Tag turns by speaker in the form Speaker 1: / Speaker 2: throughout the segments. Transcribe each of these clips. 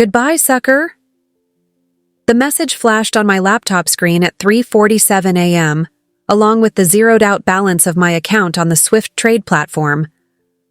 Speaker 1: Goodbye, sucker. The message flashed on my laptop screen at 3:47 a.m., along with the zeroed-out balance of my account on the Swift trade platform.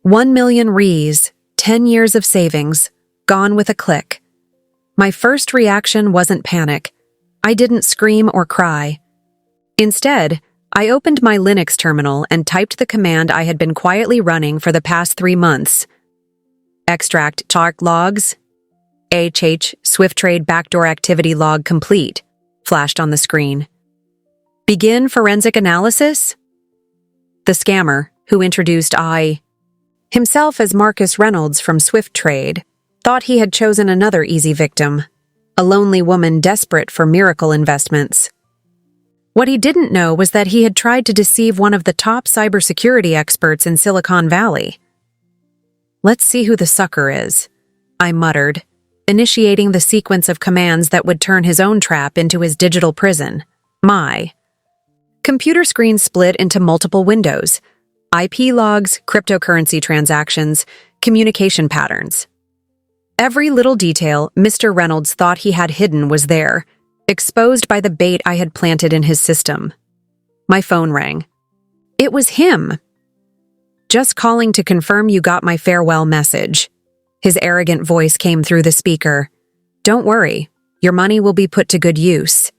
Speaker 1: 1 million Rs, 10 years of savings, gone with a click. My first reaction wasn't panic. I didn't scream or cry. Instead, I opened my Linux terminal and typed the command I had been quietly running for the past 3 months. Extract target logs. Swift trade backdoor activity log complete, flashed on the screen. Begin forensic analysis? The scammer, who introduced himself as Marcus Reynolds from Swift Trade, thought he had chosen another easy victim, a lonely woman desperate for miracle investments. What he didn't know was that he had tried to deceive one of the top cybersecurity experts in Silicon Valley. Let's see who the sucker is, I muttered, initiating the sequence of commands that would turn his own trap into his digital prison. My computer screen split into multiple windows: IP logs, cryptocurrency transactions, communication patterns. Every little detail Mr. Reynolds thought he had hidden was there, exposed by the bait I had planted in his system. My phone rang. It was him. Just calling to confirm you got my farewell message. His arrogant voice came through the speaker. Don't worry, your money will be put to good use.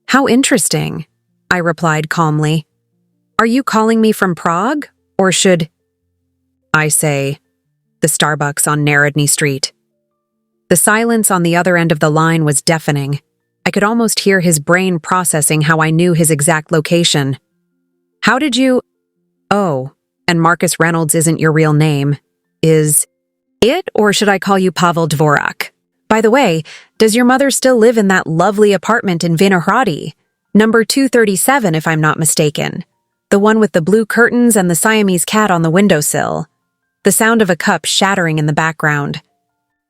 Speaker 1: How interesting, I replied calmly. Are you calling me from Prague, or should I say the Starbucks on Narodny Street? The silence on the other end of the line was deafening. I could almost hear his brain processing how I knew his exact location. How did you— Oh, and Marcus Reynolds isn't your real name. Is it, or should I call you Pavel Dvorak? By the way, does your mother still live in that lovely apartment in Vinohrady? Number 237, if I'm not mistaken. The one with the blue curtains and the Siamese cat on the windowsill. The sound of a cup shattering in the background.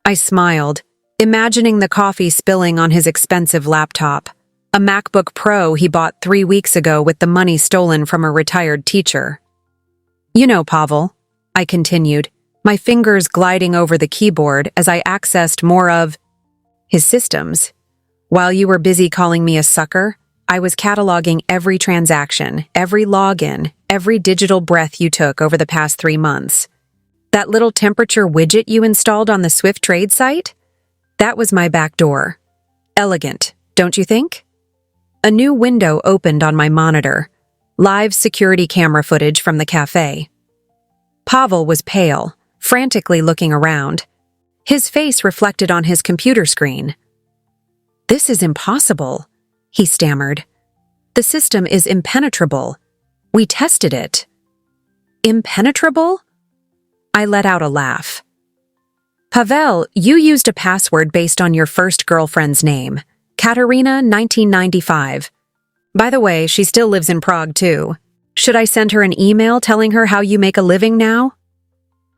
Speaker 1: I smiled, imagining the coffee spilling on his expensive laptop, a MacBook Pro he bought 3 weeks ago with the money stolen from a retired teacher. You know, Pavel, I continued, my fingers gliding over the keyboard as I accessed more of his systems. While you were busy calling me a sucker, I was cataloging every transaction, every login, every digital breath you took over the past 3 months. That little temperature widget you installed on the Swift Trade site? That was my back door. Elegant, don't you think? A new window opened on my monitor. Live security camera footage from the cafe. Pavel was pale, frantically looking around. His face reflected on his computer screen. This is impossible, he stammered. The system is impenetrable. We tested it. Impenetrable? I let out a laugh. Pavel, you used a password based on your first girlfriend's name, Katerina 1995. By the way, she still lives in Prague too. Should I send her an email telling her how you make a living now?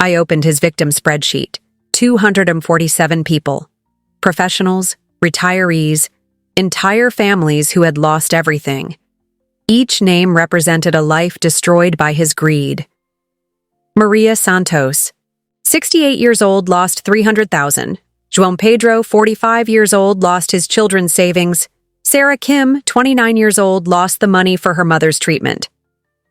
Speaker 1: I opened his victim spreadsheet. 247 people. Professionals, retirees, entire families who had lost everything. Each name represented a life destroyed by his greed. Maria Santos, 68 years old, lost 300,000. João Pedro, 45 years old, lost his children's savings. Sarah Kim, 29 years old, lost the money for her mother's treatment.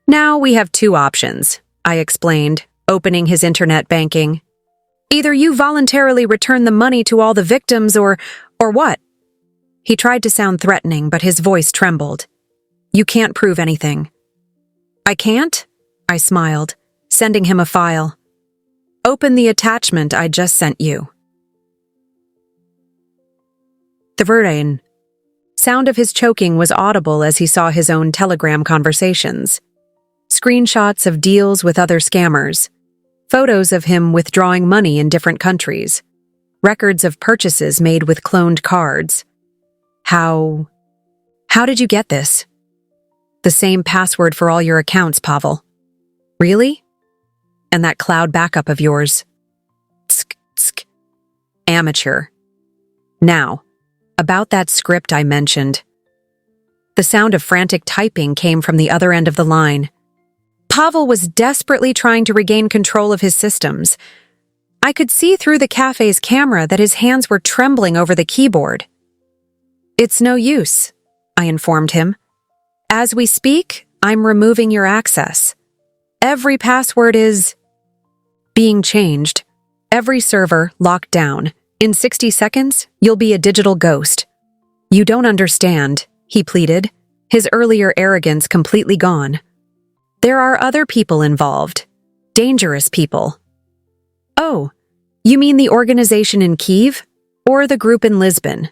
Speaker 1: Now we have 2 options, I explained, opening his internet banking. Either you voluntarily return the money to all the victims or what? He tried to sound threatening, but his voice trembled. You can't prove anything. I can't? I smiled, sending him a file. Open the attachment I just sent you. The verdain sound of his choking was audible as he saw his own Telegram conversations. Screenshots of deals with other scammers. Photos of him withdrawing money in different countries. Records of purchases made with cloned cards. How did you get this? The same password for all your accounts, Pavel. Really? And that cloud backup of yours. Tsk, tsk. Amateur. Now, about that script I mentioned. The sound of frantic typing came from the other end of the line. Pavel was desperately trying to regain control of his systems. I could see through the cafe's camera that his hands were trembling over the keyboard. "It's no use," I informed him. "As we speak, I'm removing your access. Every password is being changed. Every server locked down. In 60 seconds, you'll be a digital ghost." "You don't understand," he pleaded, his earlier arrogance completely gone. "There are other people involved. Dangerous people." "Oh, you mean the organization in Kyiv? Or the group in Lisbon?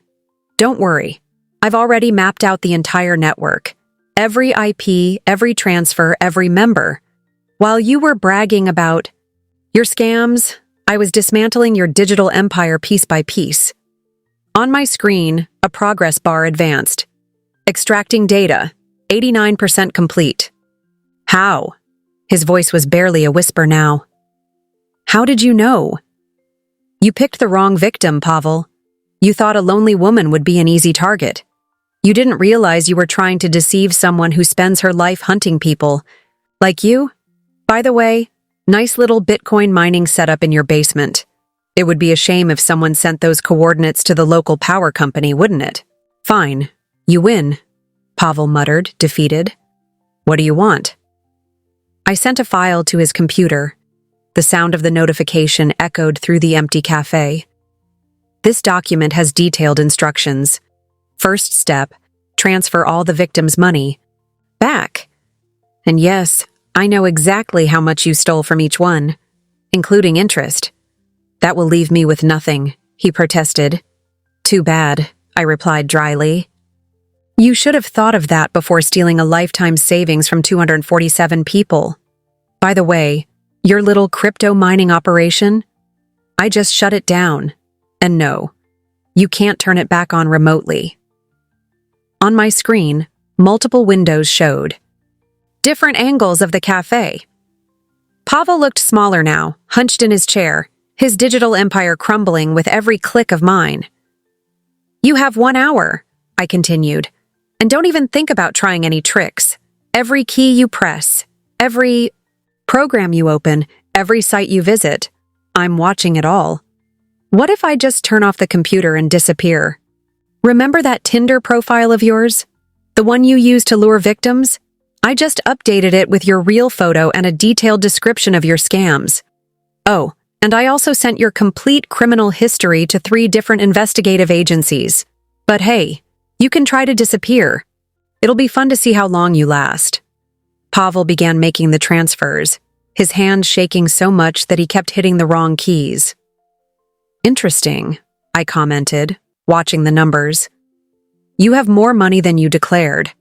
Speaker 1: Don't worry. I've already mapped out the entire network. Every IP, every transfer, every member. While you were bragging about your scams, I was dismantling your digital empire piece by piece." On my screen, a progress bar advanced. "Extracting data, 89% complete." "How?" His voice was barely a whisper now. "How did you know?" "You picked the wrong victim, Pavel. You thought a lonely woman would be an easy target. You didn't realize you were trying to deceive someone who spends her life hunting people. Like you? By the way, nice little Bitcoin mining setup in your basement. It would be a shame if someone sent those coordinates to the local power company, wouldn't it?" "Fine. You win," Pavel muttered, defeated. "What do you want?" I sent a file to his computer. The sound of the notification echoed through the empty cafe. "This document has detailed instructions. First step, transfer all the victims' money back. And yes, I know exactly how much you stole from each one, including interest." "That will leave me with nothing," he protested. "Too bad," I replied dryly. "You should have thought of that before stealing a lifetime savings from 247 people. By the way, your little crypto mining operation? I just shut it down. And no, you can't turn it back on remotely." On my screen, multiple windows showed. Different angles of the cafe. Pavel looked smaller now, hunched in his chair, his digital empire crumbling with every click of mine. "You have 1 hour," I continued, "and don't even think about trying any tricks. Every key you press, every program you open, every site you visit, I'm watching it all. What if I just turn off the computer and disappear? Remember that Tinder profile of yours? The one you use to lure victims? I just updated it with your real photo and a detailed description of your scams. Oh, and I also sent your complete criminal history to 3 different investigative agencies. But hey, you can try to disappear. It'll be fun to see how long you last." Pavel began making the transfers, his hands shaking so much that he kept hitting the wrong keys. "Interesting," I commented, watching the numbers. "You have more money than you declared.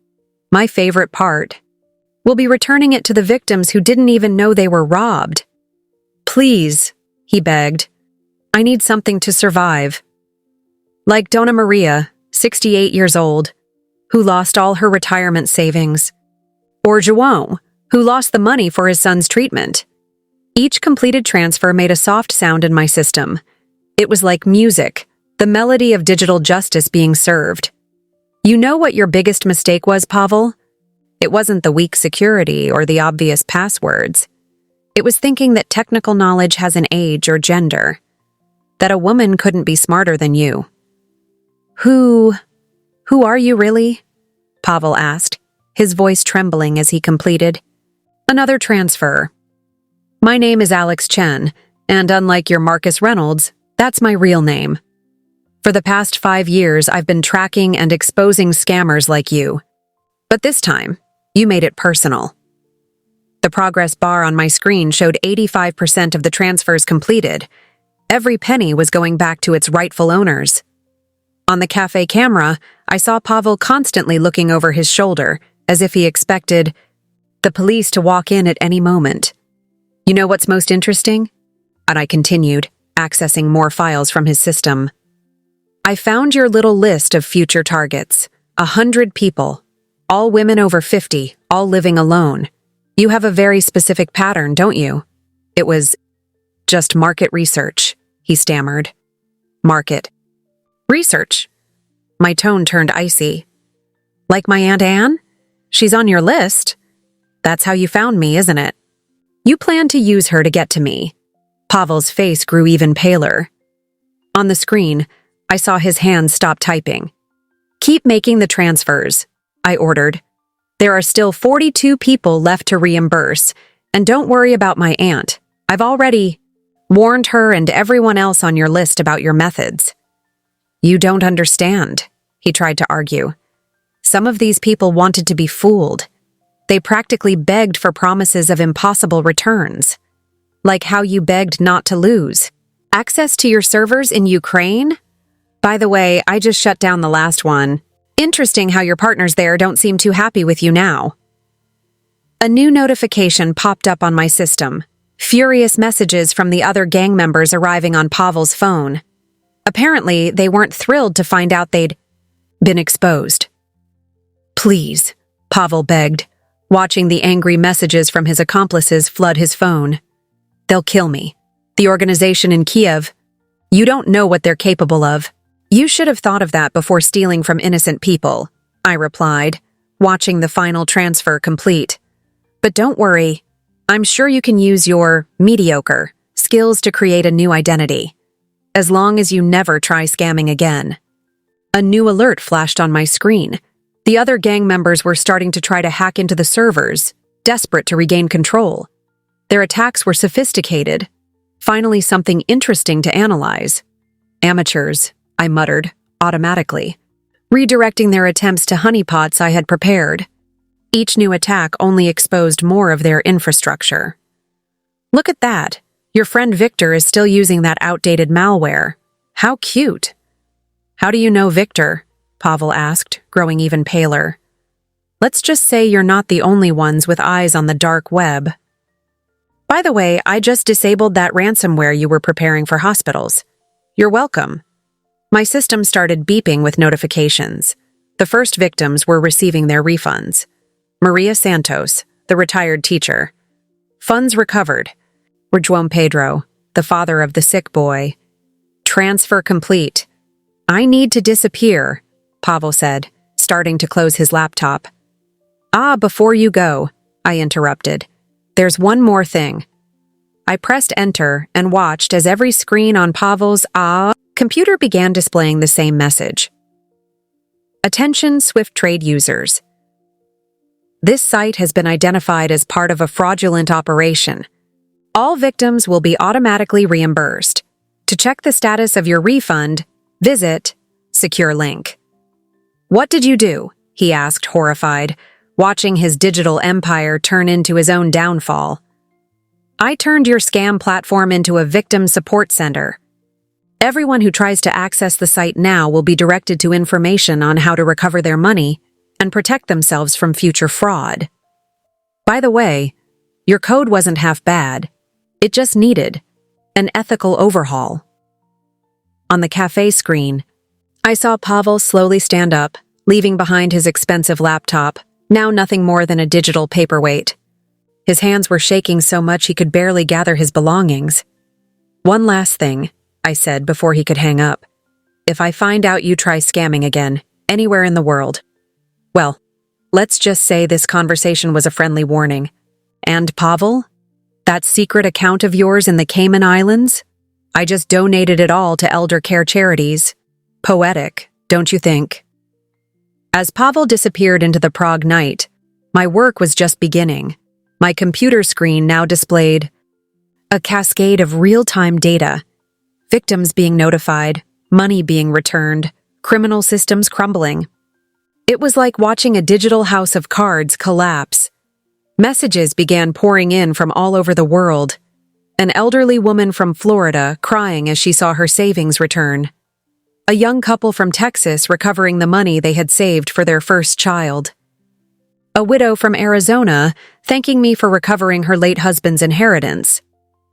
Speaker 1: My favorite part. We'll be returning it to the victims who didn't even know they were robbed." "Please," he begged. "I need something to survive. Like Donna Maria, 68 years old, who lost all her retirement savings. Or João, who lost the money for his son's treatment." Each completed transfer made a soft sound in my system. It was like music, the melody of digital justice being served. "You know what your biggest mistake was, Pavel? It wasn't the weak security or the obvious passwords. It was thinking that technical knowledge has an age or gender. That a woman couldn't be smarter than you." Who are you really?" Pavel asked, his voice trembling as he completed. "Another transfer. My name is Alex Chen, and unlike your Marcus Reynolds, that's my real name. For the past 5 years, I've been tracking and exposing scammers like you. But this time, you made it personal." The progress bar on my screen showed 85% of the transfers completed. Every penny was going back to its rightful owners. On the cafe camera, I saw Pavel constantly looking over his shoulder, as if he expected the police to walk in at any moment. "You know what's most interesting?" And I continued, accessing more files from his system. "I found your little list of future targets. 100 people. All women over 50, all living alone. You have a very specific pattern, don't you?" "It was just market research," he stammered. "Market research?" My tone turned icy. "Like my Aunt Anne? She's on your list? That's how you found me, isn't it? You plan to use her to get to me. Pavel's face grew even paler. On the screen, I saw his hands stop typing. "Keep making the transfers," I ordered. "There are still 42 people left to reimburse, and don't worry about my aunt. I've already warned her and everyone else on your list about your methods." "You don't understand," he tried to argue. "Some of these people wanted to be fooled. They practically begged for promises of impossible returns. Like how you begged not to lose. Access to your servers in Ukraine? By the way, I just shut down the last one. Interesting how your partners there don't seem too happy with you now." A new notification popped up on my system. Furious messages from the other gang members arriving on Pavel's phone. Apparently, they weren't thrilled to find out they'd been exposed. "Please," Pavel begged, watching the angry messages from his accomplices flood his phone. "They'll kill me. The organization in Kiev. You don't know what they're capable of. You should have thought of that before stealing from innocent people," I replied, watching the final transfer complete. "But don't worry. I'm sure you can use your mediocre skills to create a new identity. As long as you never try scamming again." A new alert flashed on my screen. The other gang members were starting to try to hack into the servers, desperate to regain control. Their attacks were sophisticated. Finally, something interesting to analyze. "Amateurs," I muttered, automatically, redirecting their attempts to honeypots I had prepared. Each new attack only exposed more of their infrastructure. "Look at that. Your friend Victor is still using that outdated malware. How cute." "How do you know Victor?" Pavel asked, growing even paler. "Let's just say you're not the only ones with eyes on the dark web. By the way, I just disabled that ransomware you were preparing for hospitals. You're welcome." My system started beeping with notifications. The first victims were receiving their refunds. Maria Santos, the retired teacher. Funds recovered. Juan Pedro, the father of the sick boy. Transfer complete. "I need to disappear," Pavel said, starting to close his laptop. Before you go," I interrupted. "There's one more thing." I pressed enter and watched as every screen on Pavel's computer began displaying the same message. "Attention Swift Trade users. This site has been identified as part of a fraudulent operation. All victims will be automatically reimbursed. To check the status of your refund, visit secure link." "What did you do?" he asked, horrified, watching his digital empire turn into his own downfall. "I turned your scam platform into a victim support center. Everyone who tries to access the site now will be directed to information on how to recover their money and protect themselves from future fraud. By the way, your code wasn't half bad. It just needed an ethical overhaul." On the cafe screen, I saw Pavel slowly stand up, leaving behind his expensive laptop, now nothing more than a digital paperweight. His hands were shaking so much he could barely gather his belongings. "One last thing," I said before he could hang up. "If I find out you try scamming again, anywhere in the world, well, let's just say this conversation was a friendly warning. And Pavel? That secret account of yours in the Cayman Islands? I just donated it all to elder care charities. Poetic, don't you think?" As Pavel disappeared into the Prague night, my work was just beginning. My computer screen now displayed a cascade of real-time data. Victims being notified, money being returned, criminal systems crumbling. It was like watching a digital house of cards collapse. Messages began pouring in from all over the world. An elderly woman from Florida crying as she saw her savings return. A young couple from Texas recovering the money they had saved for their first child. A widow from Arizona thanking me for recovering her late husband's inheritance.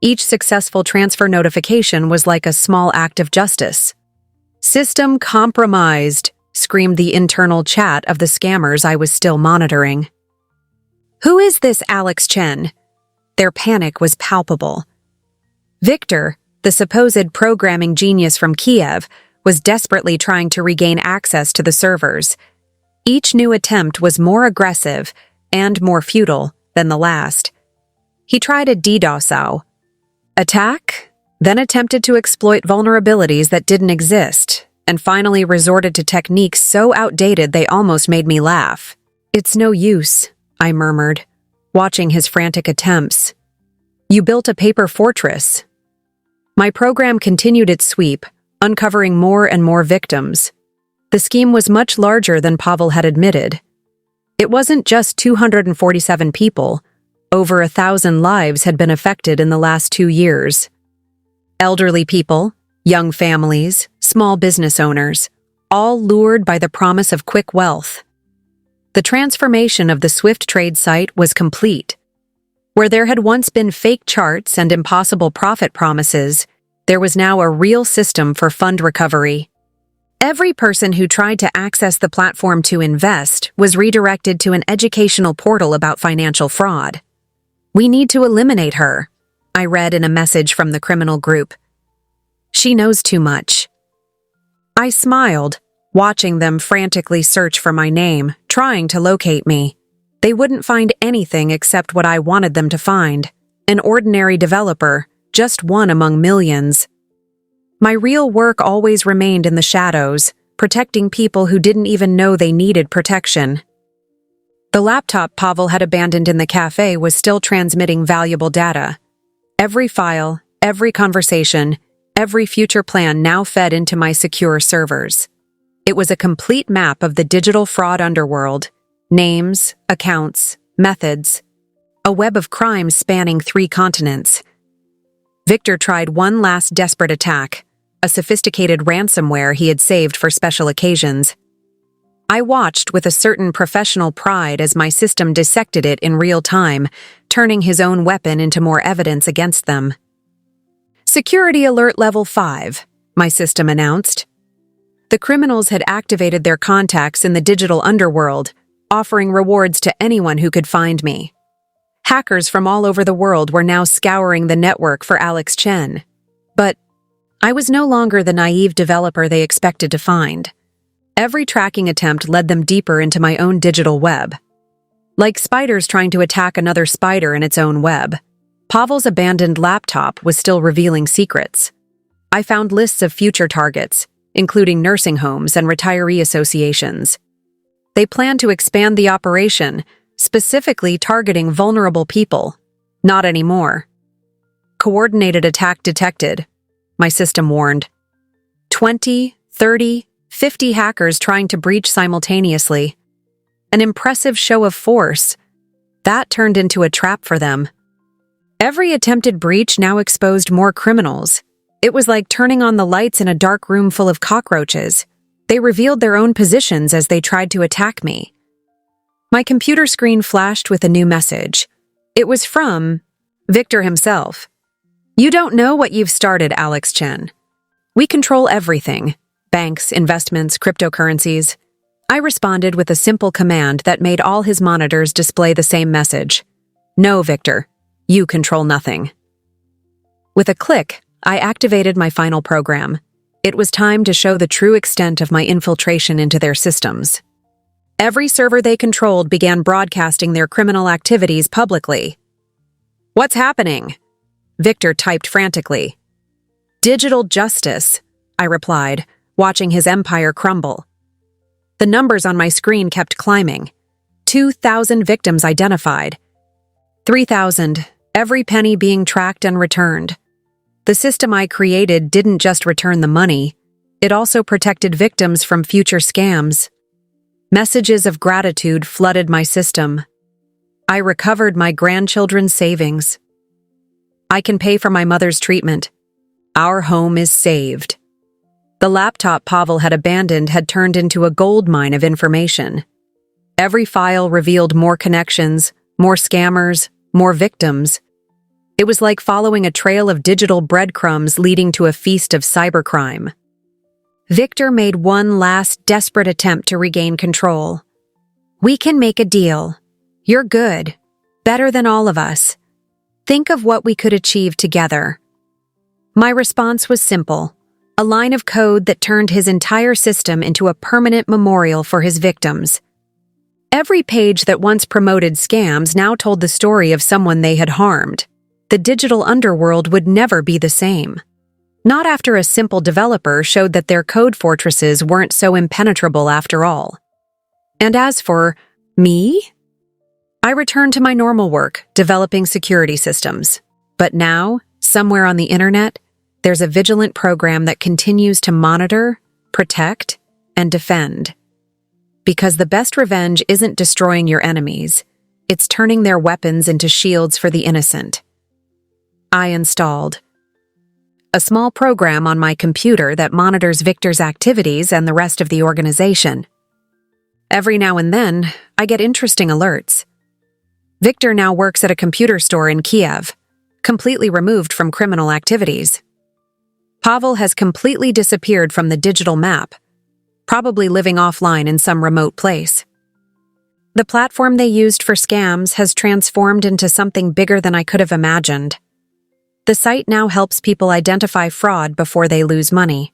Speaker 1: Each successful transfer notification was like a small act of justice. "System compromised," screamed the internal chat of the scammers I was still monitoring. "Who is this Alex Chen?" Their panic was palpable. Victor, the supposed programming genius from Kiev, was desperately trying to regain access to the servers. Each new attempt was more aggressive and more futile than the last. He tried a DDoS attack, then attempted to exploit vulnerabilities that didn't exist, and finally resorted to techniques so outdated they almost made me laugh. "It's no use," I murmured, watching his frantic attempts. "You built a paper fortress." My program continued its sweep, uncovering more and more victims. The scheme was much larger than Pavel had admitted. It wasn't just 247 people. Over 1,000 lives had been affected in the last 2 years. Elderly people, young families, small business owners, all lured by the promise of quick wealth. The transformation of the Swift trade site was complete. Where there had once been fake charts and impossible profit promises, there was now a real system for fund recovery. Every person who tried to access the platform to invest was redirected to an educational portal about financial fraud. "We need to eliminate her," I read in a message from the criminal group. "She knows too much." I smiled, watching them frantically search for my name, trying to locate me. They wouldn't find anything except what I wanted them to find: an ordinary developer, just one among millions. My real work always remained in the shadows, protecting people who didn't even know they needed protection. The laptop Pavel had abandoned in the cafe was still transmitting valuable data. Every file, every conversation, every future plan now fed into my secure servers. It was a complete map of the digital fraud underworld: names, accounts, methods, a web of crimes spanning 3 continents. Victor tried one last desperate attack, a sophisticated ransomware he had saved for special occasions. I watched with a certain professional pride as my system dissected it in real time, turning his own weapon into more evidence against them. "Security Alert Level 5, my system announced. The criminals had activated their contacts in the digital underworld, offering rewards to anyone who could find me. Hackers from all over the world were now scouring the network for Alex Chen. But I was no longer the naive developer they expected to find. Every tracking attempt led them deeper into my own digital web. Like spiders trying to attack another spider in its own web, Pavel's abandoned laptop was still revealing secrets. I found lists of future targets, including nursing homes and retiree associations. They planned to expand the operation, specifically targeting vulnerable people. Not anymore. "Coordinated attack detected," my system warned. 20, 30, 50 hackers trying to breach simultaneously. An impressive show of force. That turned into a trap for them. Every attempted breach now exposed more criminals. It was like turning on the lights in a dark room full of cockroaches. They revealed their own positions as they tried to attack me. My computer screen flashed with a new message. It was from Victor himself. "You don't know what you've started, Alex Chen. We control everything: banks, investments, cryptocurrencies." I responded with a simple command that made all his monitors display the same message. "No, Victor. You control nothing." With a click, I activated my final program. It was time to show the true extent of my infiltration into their systems. Every server they controlled began broadcasting their criminal activities publicly. "What's happening?" Victor typed frantically. "Digital justice," I replied, watching his empire crumble. The numbers on my screen kept climbing. 2,000 victims identified. 3,000, every penny being tracked and returned. The system I created didn't just return the money, it also protected victims from future scams. Messages of gratitude flooded my system. I recovered my grandchildren's savings. I can pay for my mother's treatment. Our home is saved. The laptop Pavel had abandoned had turned into a goldmine of information. Every file revealed more connections, more scammers, more victims. It was like following a trail of digital breadcrumbs leading to a feast of cybercrime. Victor made one last desperate attempt to regain control. "We can make a deal. You're good. Better than all of us. Think of what we could achieve together." My response was simple: a line of code that turned his entire system into a permanent memorial for his victims. Every page that once promoted scams now told the story of someone they had harmed. the digital underworld would never be the same. Not after a simple developer showed that their code fortresses weren't so impenetrable after all. And as for me, I returned to my normal work, developing security systems. But now, somewhere on the internet, there's a vigilant program that continues to monitor, protect, and defend. Because the best revenge isn't destroying your enemies, it's turning their weapons into shields for the innocent. I installed a small program on my computer that monitors Victor's activities and the rest of the organization. Every now and then, I get interesting alerts. Victor now works at a computer store in Kiev, completely removed from criminal activities. Pavel has completely disappeared from the digital map, probably living offline in some remote place. The platform they used for scams has transformed into something bigger than I could have imagined. The site now helps people identify fraud before they lose money.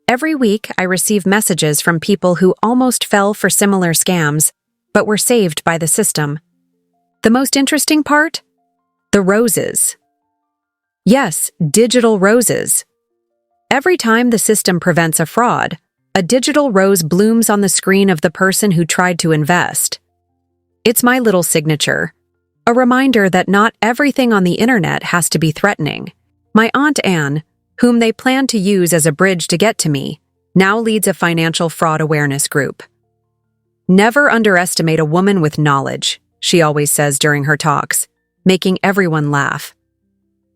Speaker 1: Every week, I receive messages from people who almost fell for similar scams, but were saved by the system. The most interesting part? The roses. Yes, digital roses. Every time the system prevents a fraud, a digital rose blooms on the screen of the person who tried to invest. It's my little signature, a reminder that not everything on the internet has to be threatening. My Aunt Anne, whom they plan to use as a bridge to get to me, now leads a financial fraud awareness group. Never underestimate a woman with knowledge, she always says during her talks, making everyone laugh.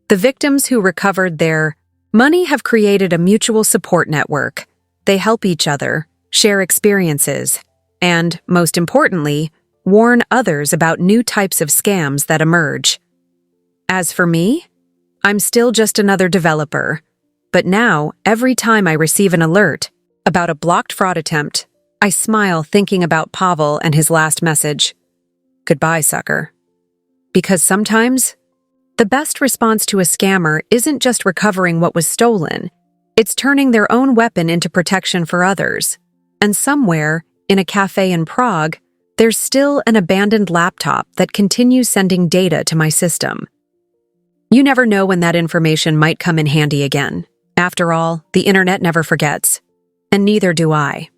Speaker 1: The victims who recovered their money have created a mutual support network. They help each other, share experiences, and, most importantly, warn others about new types of scams that emerge. As for me, I'm still just another developer. But now, every time I receive an alert about a blocked fraud attempt, I smile thinking about Pavel and his last message. Goodbye, sucker. Because sometimes, the best response to a scammer isn't just recovering what was stolen, it's turning their own weapon into protection for others. And somewhere, in a cafe in Prague, there's still an abandoned laptop that continues sending data to my system. You never know when that information might come in handy again. After all, the internet never forgets. And neither do I.